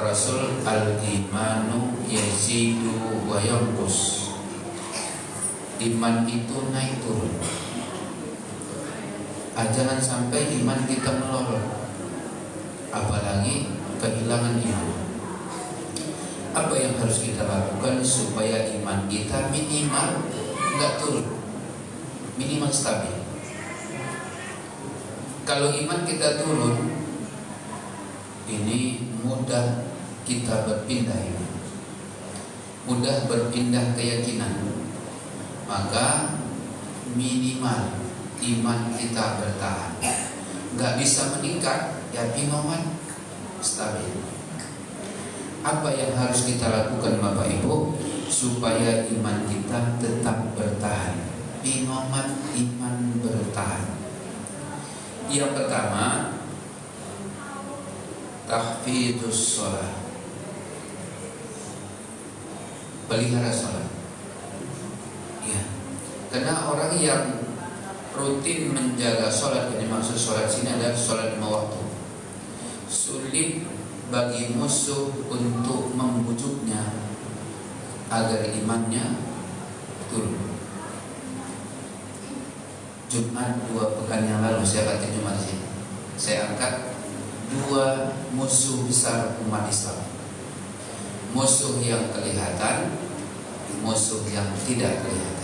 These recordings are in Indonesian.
Rasul, al-imanu yazidu wa yanqus. Iman itu naik turun. Jangan sampai iman kita melorot, apalagi kehilangan iman. Apa yang harus kita lakukan supaya iman kita minimal enggak turun, minimal stabil? Kalau iman kita turun, ini mudah kita berpindah iman, mudah berpindah keyakinan. Maka minimal iman kita bertahan. Gak bisa meningkat, ya minimal stabil. Apa yang harus kita lakukan Bapak Ibu supaya iman kita tetap bertahan? Minimal iman bertahan. Yang pertama, tahfidzus shalah, pelihara salat. Ya, karena orang yang rutin menjaga salat, yang dimaksud salat sini adalah salat 5 waktu, sulit bagi musuh untuk membujuknya agar imannya turun. Jumat 2 pekan yang lalu saya kata Jumat sini, saya angkat 2 musuh besar umat Islam. Musuh yang kelihatan, musuh yang tidak kelihatan.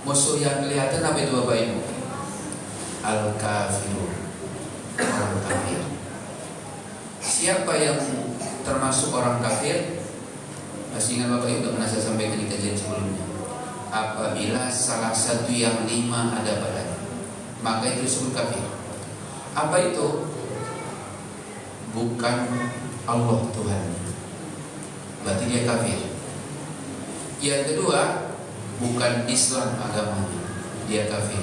Musuh yang kelihatan apa itu Bapak Ibu? Al-kafirun, orang kafir. Siapa yang termasuk orang kafir? Masih ingat Bapak Ibu, pernah saya sampaikan di kajian sebelumnya. Apabila salah satu yang 5 ada padanya, maka itu disebut kafir. Apa itu? Bukan Allah Tuhannya, berarti dia kafir. Yang kedua, bukan Islam agamanya, dia kafir.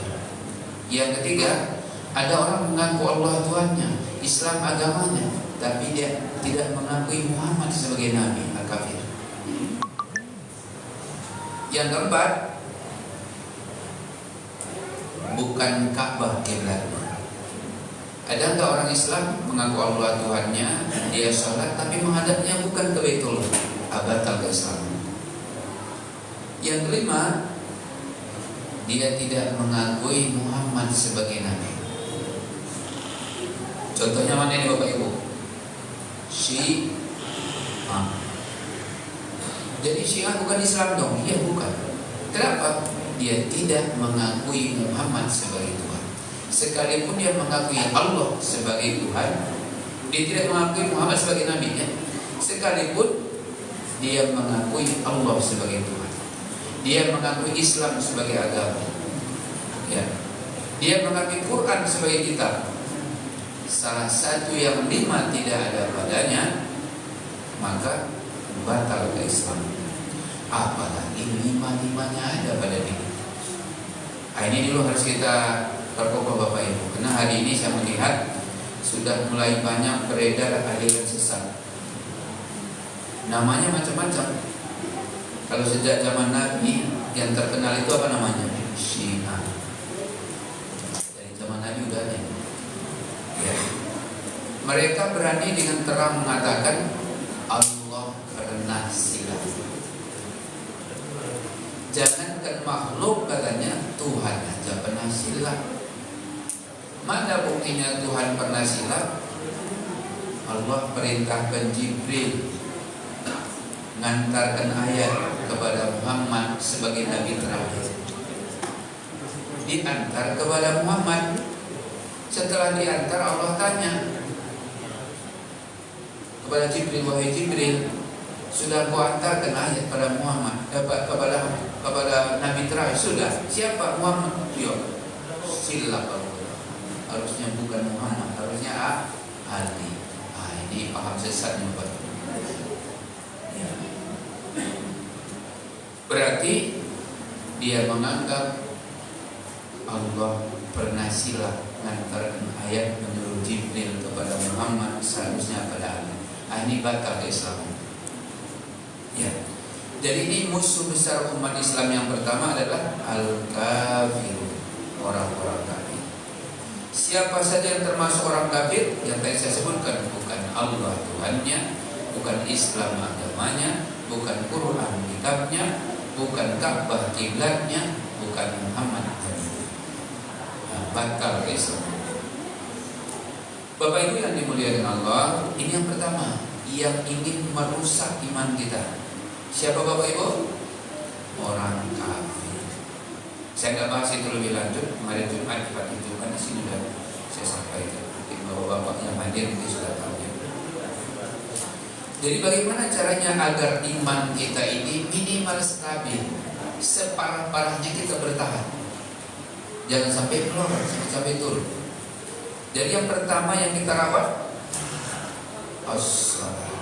Yang ketiga, ada orang mengaku Allah Tuhannya, Islam agamanya, tapi dia tidak mengakui Muhammad sebagai Nabi, kafir. Yang keempat, bukan Ka'bah kiblatnya. Ada enggak orang Islam mengaku Allah Tuhannya, dia sholat tapi menghadapnya bukan ke Baitullah, batal keislaman. Yang kelima, dia tidak mengakui Muhammad sebagai Nabi. Contohnya mana ini Bapak Ibu? Syiah. Jadi Syiah bukan Islam dong? Iya bukan. Kenapa? Dia tidak mengakui Muhammad sebagai Tuhan. Sekalipun dia mengakui Allah sebagai Tuhan, dia tidak mengakui Muhammad sebagai Nabi, ya. Sekalipun dia mengakui Allah sebagai Tuhan, dia mengakui Islam sebagai agama, ya. Dia mengakui Quran sebagai kitab. Salah satu yang 5 tidak ada padanya, maka batal keislaman. Apalagi 5-5-nya ada pada diri. Ini dulu harus kita perkokoh Bapak Ibu, karena hari ini saya melihat sudah mulai banyak beredar aliran sesat. Namanya macam-macam. Kalau sejak zaman Nabi yang terkenal itu apa namanya? Syiah. Dari zaman Nabi udah ada. Ya. Mereka berani dengan terang mengatakan Allah pernah silap. Jangankan makhluk, katanya Tuhan aja pernah silap. Mana buktinya Tuhan pernah silap? Allah perintahkan Jibril ngantarkan ayat kepada Muhammad sebagai Nabi terakhir. Diantar kepada Muhammad. Setelah diantar, Allah tanya kepada Jibril, wahai Jibril, sudah kau antarkan ayat pada Muhammad, kepada Nabi terakhir? Sudah. Siapa? Muhammad. Yo, silap. Harusnya bukan Muhammad, harusnya Ali. Ini paham sesatnya Pak. Ya. Berarti dia menganggap Allah pernah silap mengantarkan ayat menurut Jibril kepada Muhammad, seharusnya pada Ali. Ini batal keislaman. Ya. Jadi ini musuh besar umat Islam yang pertama adalah al-kafirun, orang-orang kafir. Siapa saja yang termasuk orang kafir yang tadi saya sebutkan, bukan Allah Tuhannya, bukan Islam agamanya, bukan Quran kitabnya, bukan Ka'bah kiblatnya, bukan Muhammad batal Islam. Bapak Ibu yang dimuliakan Allah, ini yang pertama, yang ingin merusak iman kita. Siapa Bapak Ibu? Orang kafir. Saya nggak bahas itu lebih lanjut. Kemarin Jumat Pak itu kan di sini sudah saya sampaikan. Bapak-bapak yang hadir mungkin sudah tahu. Jadi bagaimana caranya agar iman kita ini minimal stabil, separah-parahnya kita bertahan, jangan sampai keluar, jangan sampai turun. Jadi yang pertama yang kita rawat, as-salat,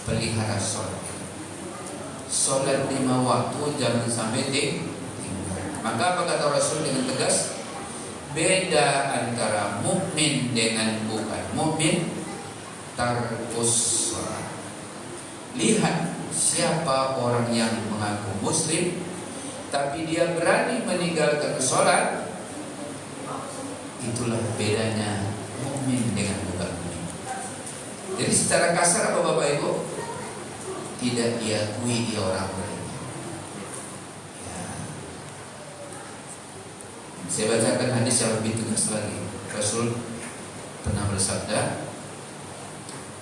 pelihara sholat. Sholat 5 waktu jangan sampai tinggal. Maka apa kata Rasul dengan tegas? Beda antara mukmin dengan bukan mukmin, tarkus sholat. Lihat siapa orang yang mengaku muslim tapi dia berani meninggalkan sholat, itulah bedanya mukmin dengan bukan mukmin. Jadi secara kasar apa Bapak Ibu? Tidak diakui dia orang beriman. Ya. Saya bacakan hadis yang lebih tegas lagi. Rasul pernah bersabda,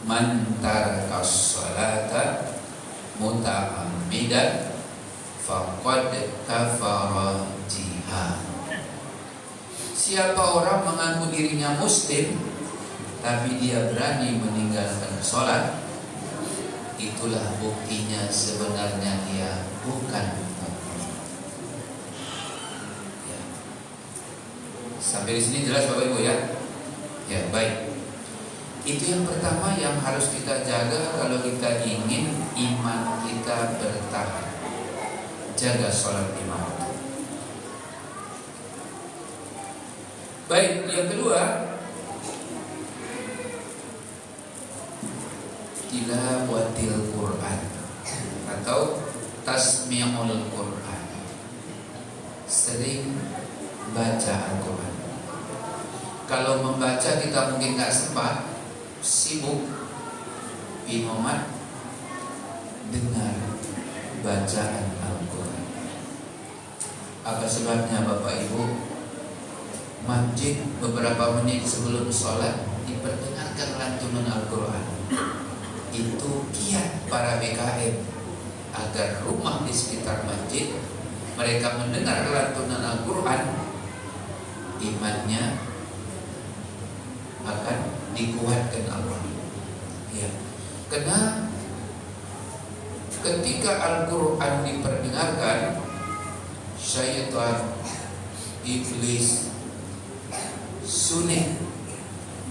man taraka sholata muta'ammidan faqad kafara jihad. Siapa orang mengaku dirinya muslim tapi dia berani meninggalkan sholat, itulah buktinya sebenarnya dia bukan mukmin. Ya. Sampai di sini jelas Bapak Ibu ya? Ya, baik. Itu yang pertama yang harus kita jaga kalau kita ingin iman kita bertahan. Jaga sholat 5 waktu. Baik, yang kedua, tilawatil Quran atau tasmi'ul Quran. Sering baca Al-Quran. Kalau membaca kita mungkin gak sempat, sibuk, imomat, dengar bacaan Al-Quran. Apa sebabnya Bapak Ibu? Masjid beberapa menit sebelum sholat diperdengarkan lantunan Al-Quran. Itu kiat para BKM agar rumah di sekitar masjid mereka mendengar lantunan Al-Quran, imannya akan dikuatkan Allah. Ya. Karena ketika Al-Quran diperdengarkan, syaitan, iblis sulit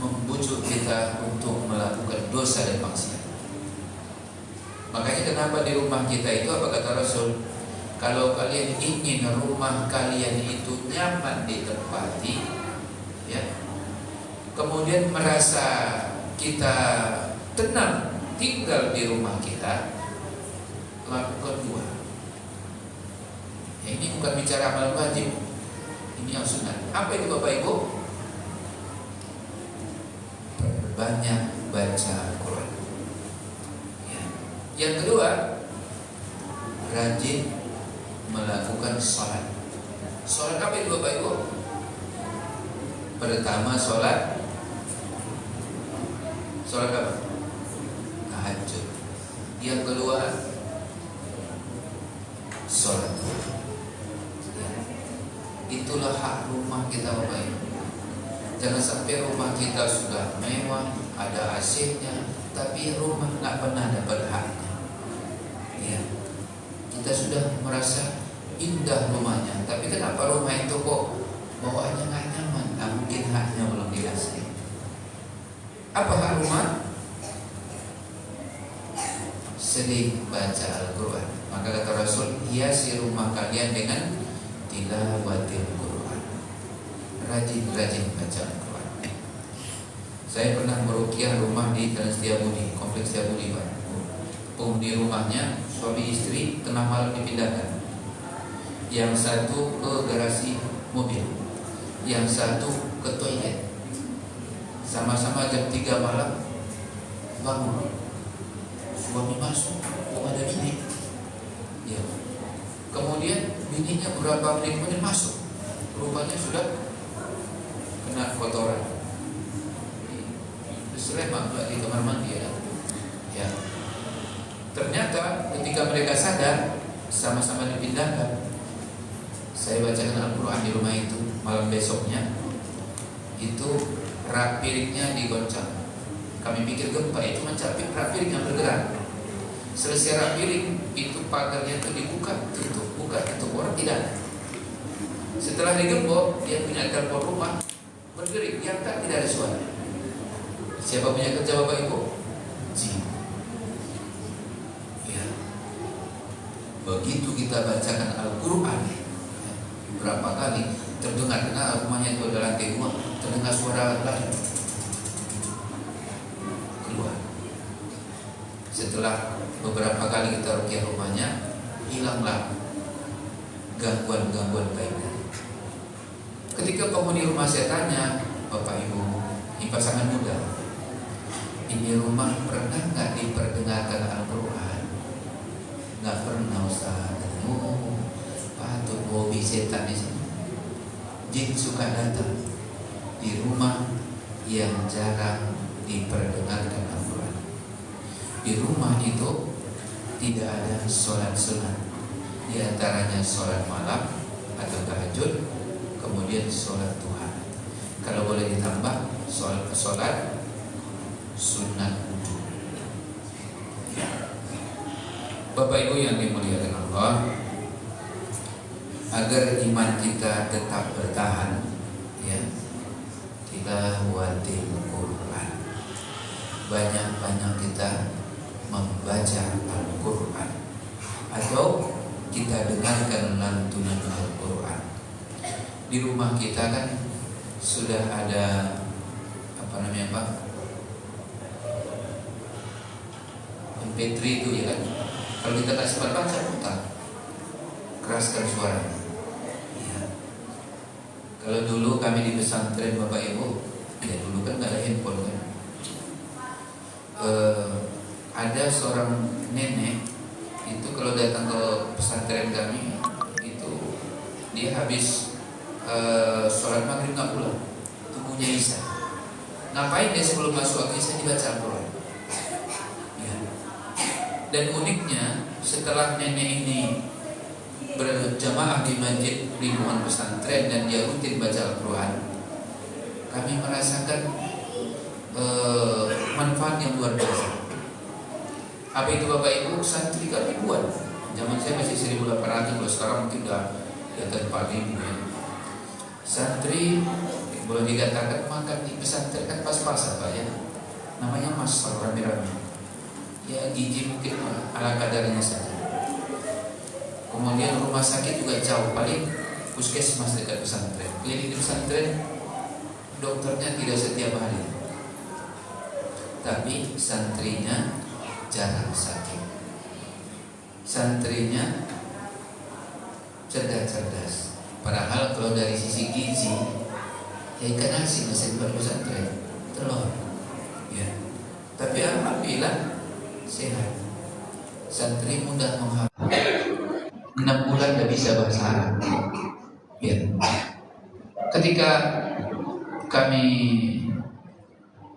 membujuk kita untuk melakukan dosa dan maksiat. Makanya kenapa di rumah kita itu apa kata Rasul? Kalau kalian ingin rumah kalian itu nyaman ditempati, ya, kemudian merasa kita tenang tinggal di rumah kita, lakukan 2. Ya, ini bukan bicara amal wajib, ini yang sunat. Apa itu Bapak Ibu? Banyak baca Al-Quran. Ya. Yang kedua, rajin melakukan sholat. Sholat apa itu Bapak Ibu? Pertama sholat apa? Tahajud. Yang kedua sholat. Ya. Itulah hak rumah kita Bapak Ibu. Jangan sampai rumah kita sudah mewah, ada AC-nya, tapi rumah nggak pernah dapat haknya. Ya, kita sudah merasa indah rumahnya, tapi kenapa rumah itu kok bawaannya nggak nyaman? Nah, mungkin haknya belum dikasih. Apa hak rumah? Sering baca Al-Quran. Maka kata Rasul, hiasi rumah kalian dengan tilawatil Quran. Rajin baca Al-Quran. Saya pernah meruqyah rumah di Jalan Setiabudi, Kompleks Setiabudi Pak. Penghuni rumahnya suami istri tengah malam dipindahkan. Yang satu ke garasi mobil, yang satu ke toilet. Sama-sama jam 3 malam bangun, suami masuk, kok ada bini? Ya. Kemudian bininya beberapa menit kemudian masuk, rupanya sudah kena kotoran. Serempak pula di kamar mandi ya. Ya. Ternyata ketika mereka sadar, sama-sama dipindahkan. Saya bacakan Al-Quran di rumah itu. Malam besoknya itu rak piringnya digoncang. Kami pikir gempa, itu mencapik rak piring yang bergerak. Selesai rak piring itu pagarnya itu dibuka, tutup, buka, tutup, orang tidak ada. Setelah digembok, dia punya telepon rumah, berdering, diangkat, tidak ada suara. Siapa punya kerja Bapak Ibu? Jin. Ya. Begitu kita bacakan Al-Quran, ya, berapa kali terdengar, karena rumahnya itu ada lantai 2, terdengar suara lari keluar. Setelah beberapa kali kita ruqyah rumahnya, hilanglah gangguan-gangguan gaib. Ketika penghuni rumah saya tanya, Bapak Ibu, ini pasangan muda, ini rumah pernah nggak diperdengarkan Al-Quran? Nggak pernah Ustaz. Oh, patut hobi setan di sini. Jin suka datang di rumah yang jarang diperdengarkan Al-Quran. Di rumah itu tidak ada sholat sunat, di antaranya sholat malam atau tahajud, kemudian sholat duha. Kalau boleh ditambah sholat sunat wudu. Bapak Ibu yang dimuliakan Allah, agar iman kita tetap bertahan, ya, kita tilawatil Quran. Banyak-banyak kita membaca Al-Quran, atau kita dengarkan lantunan Al-Quran. Di rumah kita kan sudah ada apa namanya Pak? MP3 itu ya kan. Kalau kita tak sempat baca, putar, keraskan suaranya. Ya. Kalau dulu kami di pesantren Bapak Ibu, ya dulu kan nggak ada handphone kan. Ada seorang nenek itu kalau datang ke pesantren kami itu dia habis sholat maghrib nggak pulang, tunggunya Isya. Ngapain dia sebelum masuk waktu Isya dibaca Al-Quran? Ya. Dan uniknya setelah nenek ini berjamaah di masjid lingkungan pesantren dan dia rutin baca Al-Quran, kami merasakan manfaat yang luar biasa. Apa itu Bapak Ibu? Santri kami buat. Zaman saya masih 1800, kalau sekarang mungkin udah di atas 4000 ya. Santri boleh dikatakan makan di pesantren kan pas-pasan Pak ya. Namanya masal rame-rame. Ya gizi mungkin ala kadarnya saja. Kemudian rumah sakit juga jauh, paling puskesmas dekat pesantren. Klinik di pesantren dokternya tidak setiap hari, tapi santrinya jarang sakit. Santrinya cerdas-cerdas. Padahal kalau dari sisi gizi, ya ikan asin masih buat pesantren, telur, ya. Tapi alhamdulillah sehat. Santri mudah menghafal. 6 bulan tidak bisa bahasa Arab. Ya. Ketika kami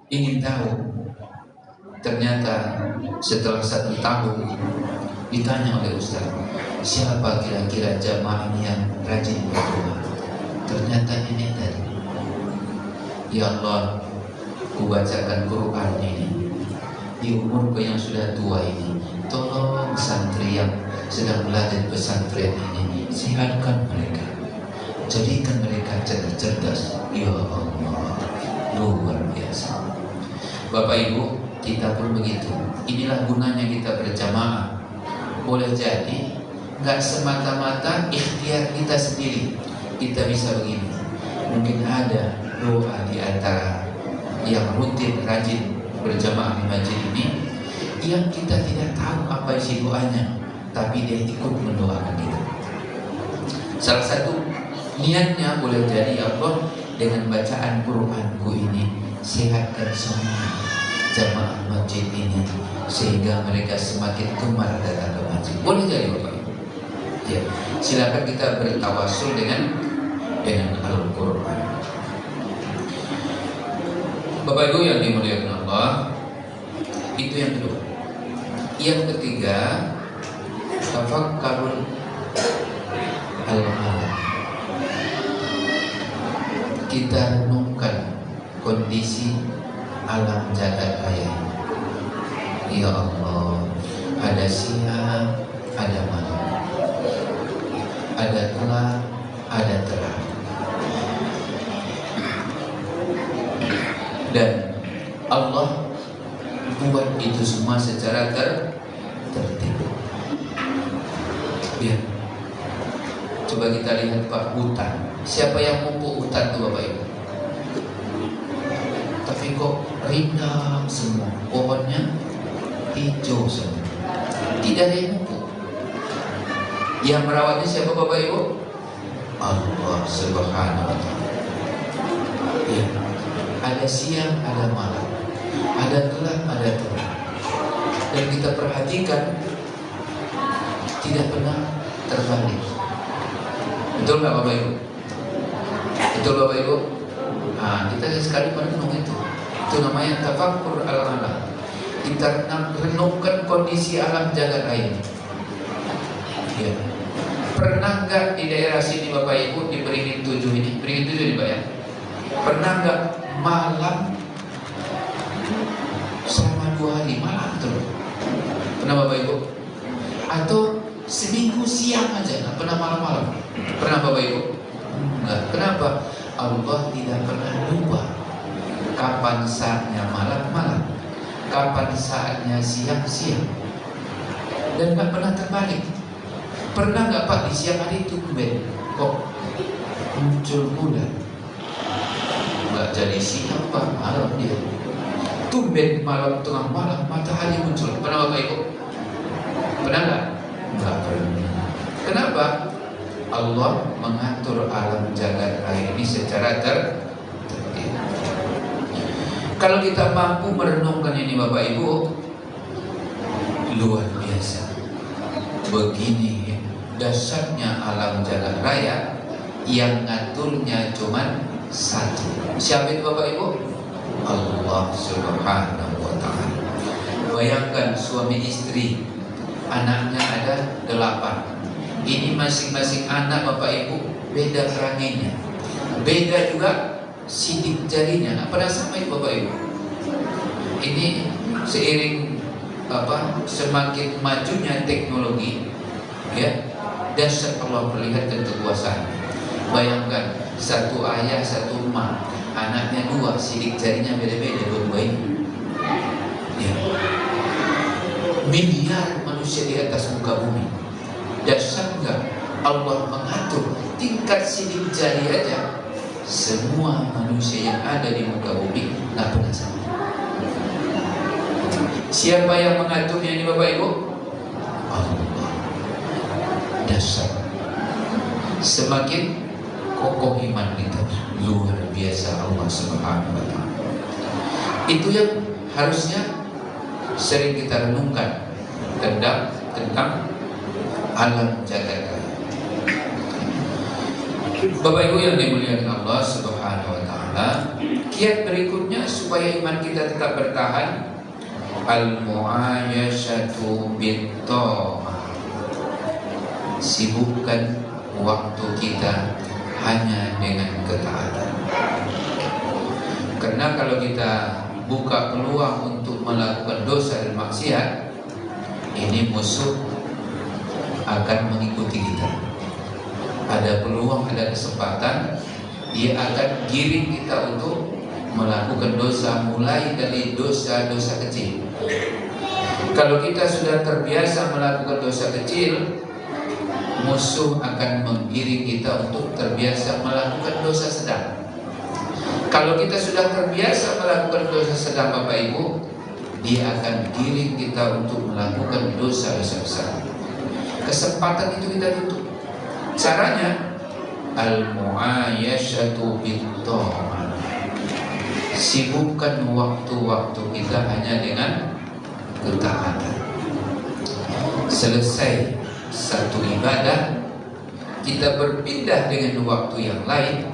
ingin tahu, ternyata setelah 1 tahun ditanya oleh Ustaz, siapa kira-kira jamaah ini yang rajin berdoa? Ternyata ini tadi. Ya Allah, ku bacakan Quran ini di umurku yang sudah tua ini. Tolong santri yang sedang belajar pesantren ini, sehatkan mereka, jadikan mereka cerdas. Ya Allah, luar biasa. Bapak Ibu, kita pun begitu. Inilah gunanya kita berjamaah. Boleh jadi nggak semata-mata ikhtiar kita sendiri kita bisa begini. Mungkin ada doa di antara yang rutin rajin berjamaah di masjid ini yang kita tidak tahu apa isi doanya, tapi dia ikut mendoakan kita. Salah satu niatnya boleh jadi, ya Allah, dengan bacaan Quranku ini sehatkan semua, jamaah masjid ini sehingga mereka semakin gemar datang ke masjid. Boleh jadi Bapak Ibu. Ya, silakan kita bertawasul dengan Al-Quran. Bapak Ibu yang dimuliakan Allah, itu yang kedua. Yang ketiga, tafakkarul al-alam. Kita renungkan kondisi alam jagat raya. Ya Allah, ada siang, ada malam, ada gelap, ada terang, dan Allah buat itu semua secara tertib. Ya, coba kita lihat Pak, hutan. Siapa yang pupuk hutan itu Bapak Ibu? Tapi kok rindang semua, pohonnya hijau semua, tidak ada yang pupuk. Yang merawatnya siapa Bapak Ibu? Allah Subhanahu wa Ta'ala. Ya, ada siang, ada malam, ada gelap, ada terang. Dan kita perhatikan tidak pernah terbalik. Betul nggak Bapak Ibu? Betul Bapak Ibu? Nah, kita sekali merenung itu. Itu namanya tafakkur al-alam. Kita renungkan kondisi alam jagat raya. Ya. Pernah nggak di daerah sini Bapak Ibu di Beringin 7 ini? Beringin 7 nih Pak ya. Pernah nggak malam selama 2 hari malam terus? Pernah Bapak Ibu? Atau seminggu siang aja, nggak pernah malam-malam? Pernah Bapak Ibu? Enggak. Kenapa? Allah tidak pernah lupa kapan saatnya malam-malam, kapan saatnya siang-siang, dan nggak pernah terbalik. Pernah nggak Pak di siang hari itu kok muncul bulan? Nggak jadi siang Pak, malam dia. Tumben malam tengah malam matahari muncul. Pernah Bapak Ibu? Pernah nggak? Nggak pernah. Kenapa? Allah mengatur alam jagat raya ini secara tertib. Kalau kita mampu merenungkan ini Bapak Ibu, luar biasa. Begini dasarnya alam jagat raya, yang ngaturnya cuma satu. Siapa itu Bapak Ibu? Allah Subhanahu wa Ta'ala. Bayangkan suami istri, anaknya ada 8. Ini masing-masing anak Bapak Ibu beda peranginya, beda juga sidik jarinya. Apa sama itu Bapak Ibu? Ini seiring semakin majunya teknologi, ya, dasar Allah perlihatkan kekuasaan. Bayangkan satu ayah satu emak, anaknya 2, sidik jarinya beda-beda dua-duanya. Ya. Miliar manusia di atas muka bumi. Dasar enggak Allah mengatur tingkat sidik jari aja. Semua manusia yang ada di muka bumi nggak pernah sama. Siapa yang mengaturnya ini Bapak Ibu? Allah. Dasar. Semakin kokoh iman kita, luar biasa Allah Subhanahu wa Ta'ala. Itu yang harusnya sering kita renungkan tentang alam jagat raya. Bapak Ibu yang dimuliakan Allah Subhanahu wa Ta'ala, kiat berikutnya supaya iman kita tetap bertahan, al-mu'ayashatu bit-ta'ah. Sibukkan waktu kita hanya dengan ketaatan. Karena kalau kita buka peluang untuk melakukan dosa dan maksiat, ini musuh akan mengikuti kita. Ada peluang, ada kesempatan, dia akan giring kita untuk melakukan dosa, mulai dari dosa-dosa kecil. Kalau kita sudah terbiasa melakukan dosa kecil, musuh akan menggiring kita untuk terbiasa melakukan dosa sedang. Kalau kita sudah terbiasa melakukan dosa sedang Bapak Ibu, dia akan giring kita untuk melakukan dosa-dosa besar. Kesempatan itu kita tutup. Caranya al-mu'ayashatu bit-ta'ah. Sibukkan waktu-waktu kita hanya dengan ketaatan. Selesai satu ibadah, kita berpindah dengan waktu yang lain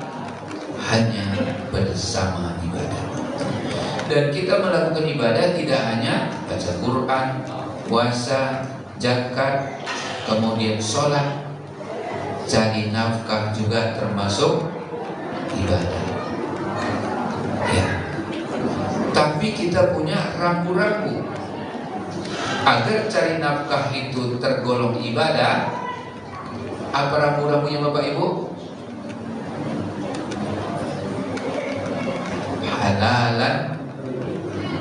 hanya bersama ibadah. Dan kita melakukan ibadah tidak hanya baca Quran, puasa, zakat, kemudian sholat, cari nafkah juga termasuk ibadah. Ya. Tapi kita punya ragu-ragu agar cari nafkah itu tergolong ibadah. Apa ragu-ragunya Bapak Ibu? Halalan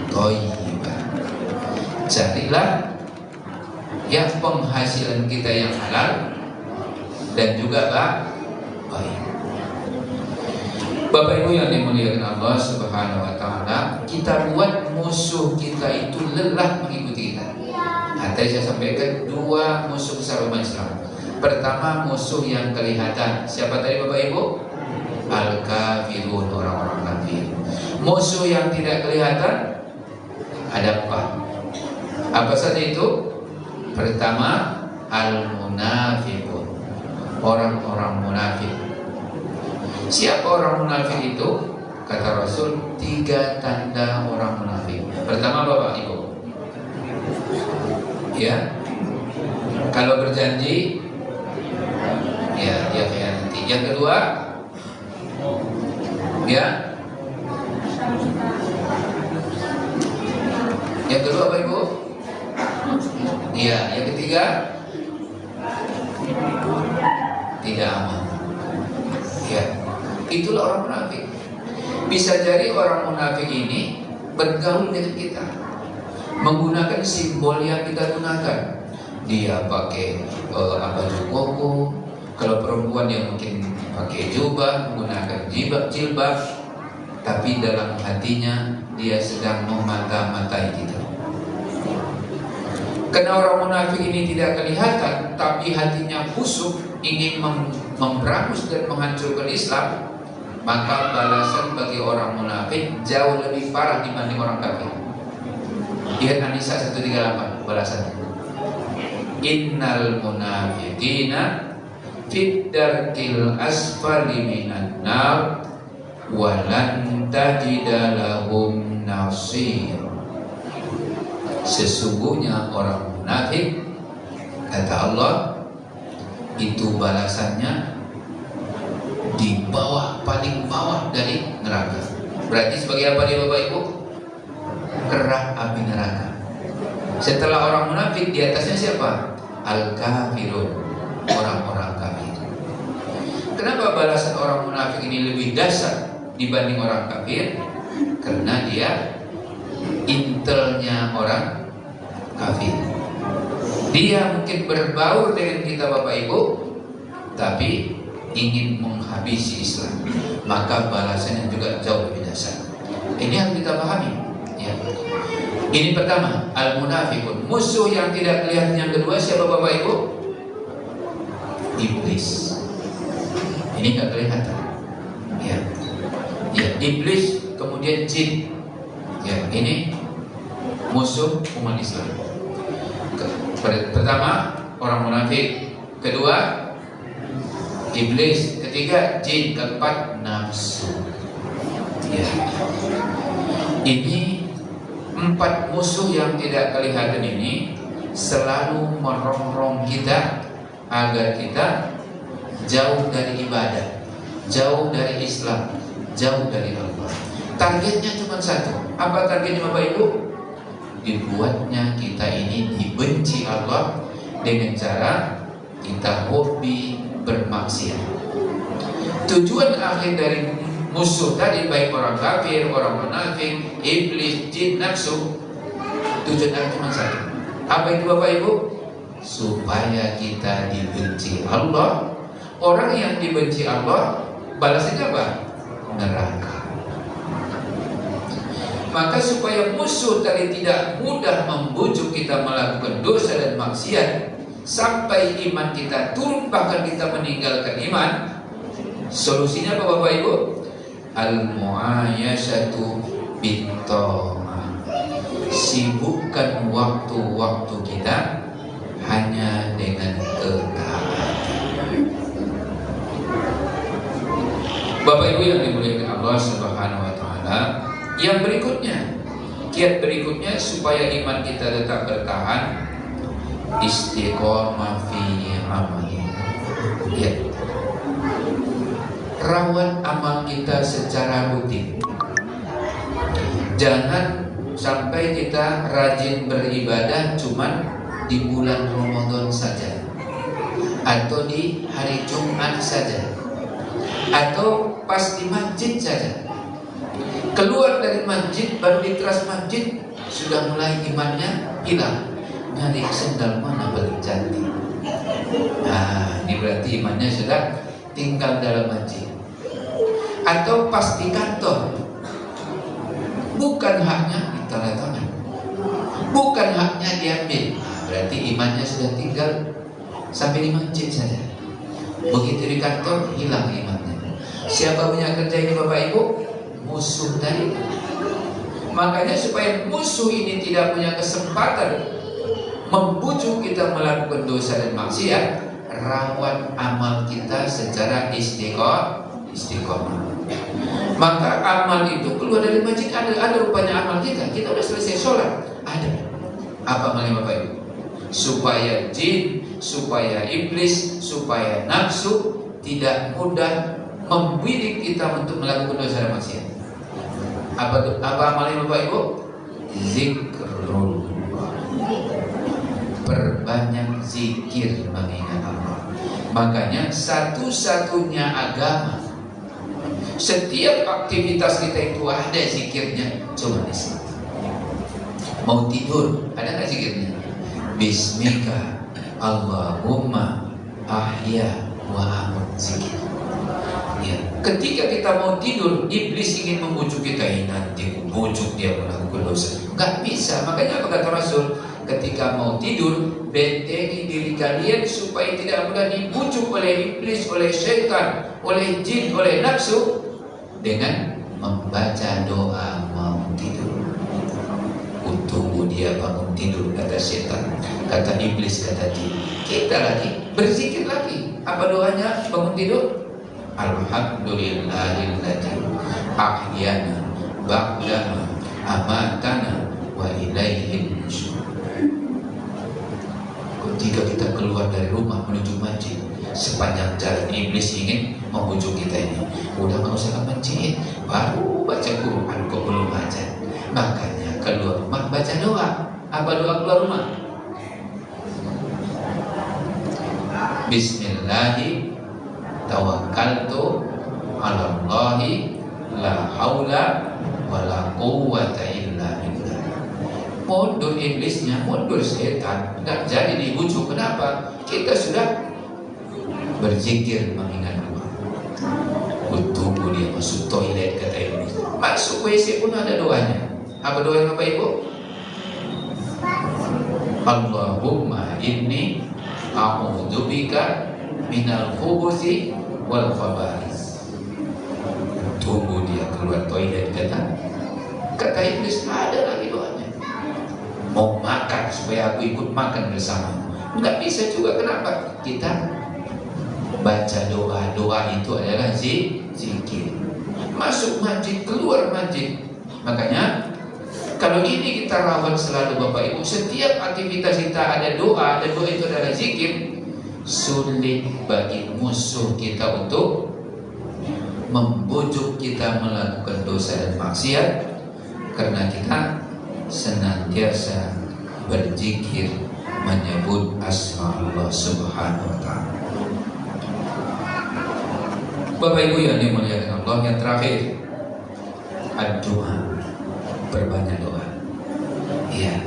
thayyiban. Carilah yang penghasilan kita yang halal dan juga baik. Bapak Ibu yang dimuliakan Allah Subhanahu wa taala, kita buat musuh kita itu lelah mengikuti kita. Nah, tadi saya sampaikan dua musuh besar umat Islam. Pertama, musuh yang kelihatan. Siapa tadi Bapak Ibu? Al-kafirun, orang-orang kafir. Musuh yang tidak kelihatan ada apa? Apa saja itu? Pertama, al-munafiqun, orang-orang munafik. Siapa orang munafik itu? Kata Rasul, 3 tanda orang munafik. Pertama Bapak Ibu, ya, kalau berjanji, ya dia khianati. Yang kedua, ya, yang kedua Bapak Ibu, ya, yang ketiga, tidak aman. Ya, itulah orang munafik. Bisa jadi orang munafik ini bergaul dengan kita, menggunakan simbol yang kita gunakan. Dia pakai baju koko. Kalau perempuan yang mungkin pakai jubah, menggunakan jilbab, tapi dalam hatinya dia sedang memata-matai kita. Karena orang munafik ini tidak kelihatan, tapi hatinya busuk, ingin memberangus dan menghancurkan Islam, maka balasan bagi orang munafik jauh lebih parah dibanding orang kafir. Lihat An-Nisa 138 balasannya. Innal munafiqina fid darkil asfali minan nar walan tajida lahum nasir. Sesungguhnya orang munafik, kata Allah, itu balasannya di bawah, paling bawah dari neraka. Berarti sebagai apa dia Bapak Ibu? Kerak api neraka. Setelah orang munafik, di atasnya siapa? Al-kafirun, orang-orang kafir. Kenapa balasan orang munafik ini lebih dahsyat dibanding orang kafir? Karena dia intelnya orang kafir. Dia mungkin berbaur dengan kita Bapak Ibu, tapi ingin menghabisi Islam, maka balasannya juga jauh lebih dahsyat. Ini yang kita pahami, ya. Ini pertama, al-munafiqun, musuh yang tidak kelihatan. Yang kedua siapa Bapak Ibu? Iblis. Ini nggak kelihatan, ya. Ya, iblis, kemudian jin. Ya, ini musuh umat Islam. Pertama, orang munafik. Kedua, iblis. Ketiga, jin. Keempat, nafsu. Ya. Ini 4 musuh yang tidak kelihatan ini selalu merongrong kita agar kita jauh dari ibadah, jauh dari Islam, jauh dari Allah. Targetnya cuma satu. Apa targetnya Bapak Ibu? Dibuatnya kita ini dibenci Allah dengan cara kita hobi bermaksiat. Tujuan akhir dari musuh tadi, baik orang kafir, orang munafik, iblis, jin, nafsu, tujuan akhir cuma satu. Apa itu Bapak Ibu? Supaya kita dibenci Allah. Orang yang dibenci Allah, balasnya apa? Neraka. Maka supaya musuh tadi tidak mudah membujuk kita melakukan dosa dan maksiat sampai iman kita turun, bahkan kita meninggalkan iman, solusinya apa Bapak Ibu? al-mu'ayashatu bit-ta'ah. Sibukkan waktu-waktu kita hanya dengan ketaatan. Bapak Ibu yang dimuliakan Allah Subhanahu wa taala, yang berikutnya, kiat berikutnya supaya iman kita tetap bertahan, istiqomah fi amal. Ya. Rawat amal kita secara rutin. Jangan sampai kita rajin beribadah cuman di bulan Ramadan saja, atau di hari Jumat saja, atau pas di masjid saja. Keluar dari masjid, baru di teras masjid sudah mulai imannya hilang. Nyari sendal mana paling cantik. Nah, ini berarti imannya sudah tinggal dalam masjid. Atau pas di kantor, bukan haknya ditandatangan, bukan haknya diambil. Nah, berarti imannya sudah tinggal sampai di masjid saja. Begitu di kantor, hilang imannya. Siapa punya kerja ini Bapak Ibu? Musuh tadi. Makanya supaya musuh ini tidak punya kesempatan membujuk kita melakukan dosa dan maksiat, rawat amal kita secara istiqomah. Maka amal itu keluar dari masjid, ada rupanya amal kita. Kita udah selesai sholat, ada apa amalnya Bapak Ibu? Supaya jin, supaya iblis, supaya nafsu tidak mudah membidik kita untuk melakukan dosa dan maksiat. Apa amalnya Bapak Ibu? Zikrullah. Perbanyak zikir mengingat Allah. Makanya satu-satunya agama, setiap aktivitas kita itu ada zikirnya. Coba nih, mau tidur ada nggak zikirnya? Bismika Allahumma ahya wa amut, zikir. Ya. Ketika kita mau tidur, iblis ingin membujuk kita, nanti bujuk dia melakukan dosa. Nggak bisa. Makanya apa kata Rasul? Ketika mau tidur, bentengi diri kalian supaya tidak mudah dibujuk oleh iblis, oleh syaitan, oleh jin, oleh nafsu, dengan membaca doa mau tidur. Tunggu dia bangun tidur, kata syaitan, kata iblis, kata jin. Kita lagi berzikir lagi. Apa doanya bangun tidur? Alhamdulillahilladzi ahyana ba'dama amatana wa ilaihin nusyur. Ketika kita keluar dari rumah menuju masjid, sepanjang jalan iblis ingin membujuk kita ini. Udah nggak usah ke masjid, baru baca Quran, kok belum baca. Makanya keluar rumah baca doa. Apa doa keluar rumah? Bismillahi tawakkaltu ala Allahi la haula wa la quwwata illa billah. Mundur iblisnya, mundur setan, nggak jadi dibujuk. Kenapa? Kita sudah berzikir mengingat Allah. Tunggu dia masuk toilet, kata iblis. Masuk WC pun ada doanya. Apa doanya Bapak Ibu? Allahumma inni a'udzubika minal khubuthi wal khaba'is. Tunggu dia keluar toilet, kata iblis, ada lagi doanya. Mau makan supaya aku ikut makan bersama. Enggak bisa juga. Kenapa? Kita baca doa. Doa itu adalah zikir. Masuk masjid, keluar masjid. Makanya kalau ini kita rawat selalu Bapak Ibu, setiap aktivitas kita ada doa, dan doa itu adalah zikir. Sulit bagi musuh kita untuk membujuk kita melakukan dosa dan maksiat, karena kita senantiasa berzikir menyebut asma Allah Subhanahu wa ta'ala. Bapak Ibu yang dimuliakan Allah, yang terakhir, ad-doa, berbanyak doa. Ya,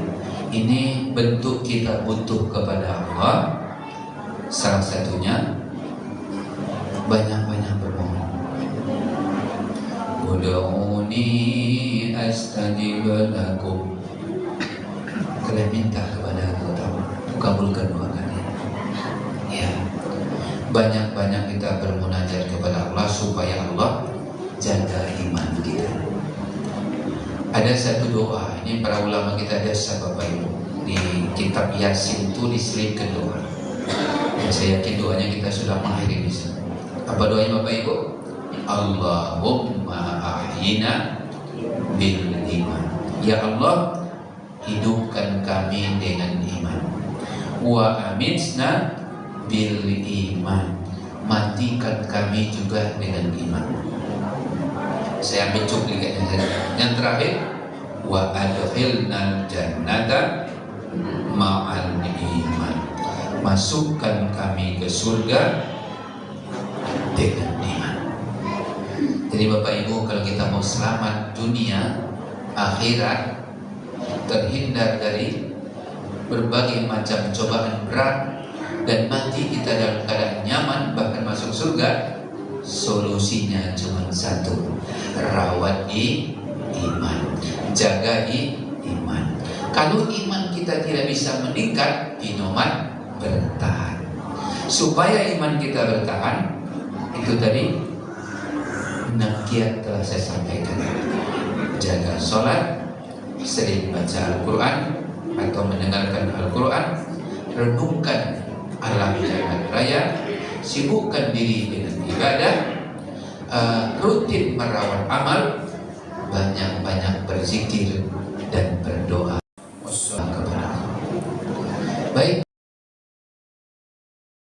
ini bentuk kita butuh kepada Allah. Salah satunya banyak-banyak bermohon. Ud'uni astajib lakum. Kalian minta kepada aku, kabulkan doa kalian. Ya, banyak-banyak kita bermunajat kepada Allah supaya Allah jaga iman kita. Ada satu doa, ini para ulama kita dasar Bapak Ibu, di kitab Yasin itu diselipkan doa. Dan saya yakin doanya kita sudah mengakhiri di sana. Apa doanya Bapak Ibu? Allahumma ahyina bil iman. Ya Allah, hidupkan kami dengan iman. Wa amitna bil iman. Matikan kami juga dengan iman. Saya ambil cuplikatnya saja. Yang terakhir, wa adkhilnal jannata ma'al iman. Masukkan kami ke surga dengan iman. Jadi Bapak Ibu, kalau kita mau selamat dunia, akhirat, terhindar dari berbagai macam cobaan berat, dan mati kita dalam keadaan nyaman, bahkan masuk surga, solusinya cuma satu: rawat iman, jaga iman. Kalau iman kita tidak bisa meningkat, inomat bertahan. Supaya iman kita bertahan, itu tadi 6 kiat telah saya sampaikan. Jaga sholat, sering baca Al-Quran atau mendengarkan Al-Quran, renungkan alam jagat raya, sibukkan diri dengan ibadah, rutin merawat amal, banyak-banyak berzikir dan berdoa. Wassalamualaikum. Baik.